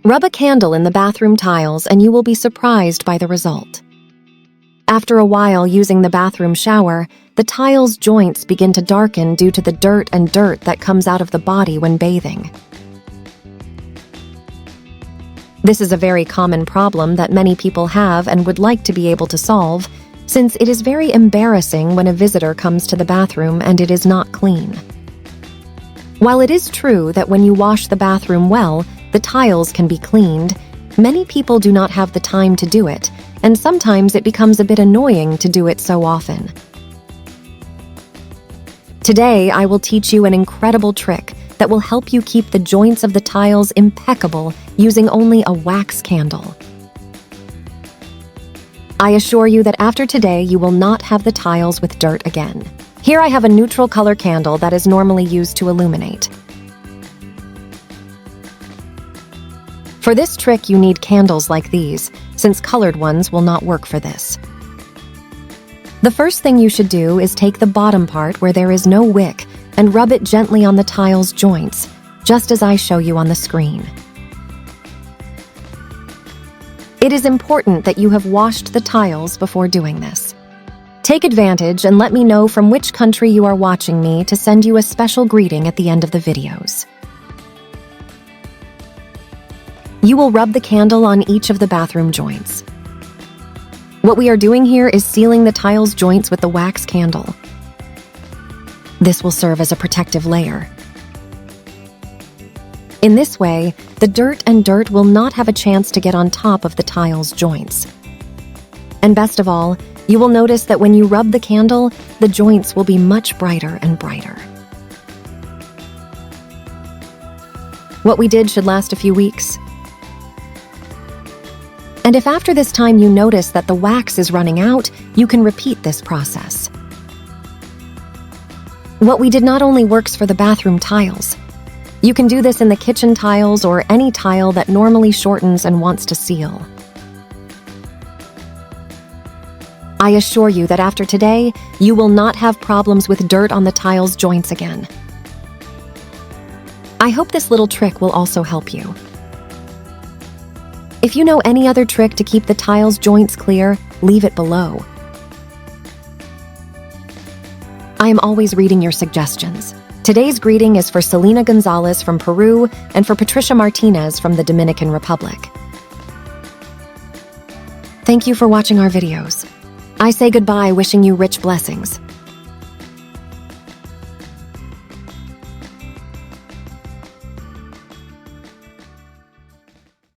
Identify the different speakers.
Speaker 1: Rub a candle in the bathroom tiles and you will be surprised by the result. After a while using the bathroom shower, the tiles' joints begin to darken due to the dirt that comes out of the body when bathing. This is a very common problem that many people have and would like to be able to solve, since it is very embarrassing when a visitor comes to the bathroom and it is not clean. While it is true that when you wash the bathroom well, the tiles can be cleaned, many people do not have the time to do it, and sometimes it becomes a bit annoying to do it so often. Today, I will teach you an incredible trick that will help you keep the joints of the tiles impeccable using only a wax candle. I assure you that after today, you will not have the tiles with dirt again. Here I have a neutral color candle that is normally used to illuminate. For this trick, you need candles like these, since colored ones will not work for this. The first thing you should do is take the bottom part where there is no wick and rub it gently on the tile's joints, just as I show you on the screen. It is important that you have washed the tiles before doing this. Take advantage and let me know from which country you are watching me to send you a special greeting at the end of the videos. You will rub the candle on each of the bathroom joints. What we are doing here is sealing the tiles joints with the wax candle. This will serve as a protective layer. In this way, the dirt will not have a chance to get on top of the tiles joints. And best of all, you will notice that when you rub the candle, the joints will be much brighter and brighter. What we did should last a few weeks. And if after this time you notice that the wax is running out, you can repeat this process. What we did not only works for the bathroom tiles. You can do this in the kitchen tiles or any tile that normally shortens and wants to seal. I assure you that after today, you will not have problems with dirt on the tiles joints again. I hope this little trick will also help you. If you know any other trick to keep the tiles joints clear, leave it below. I am always reading your suggestions. Today's greeting is for Selena Gonzalez from Peru and for Patricia Martinez from the Dominican Republic. Thank you for watching our videos. I say goodbye, wishing you rich blessings.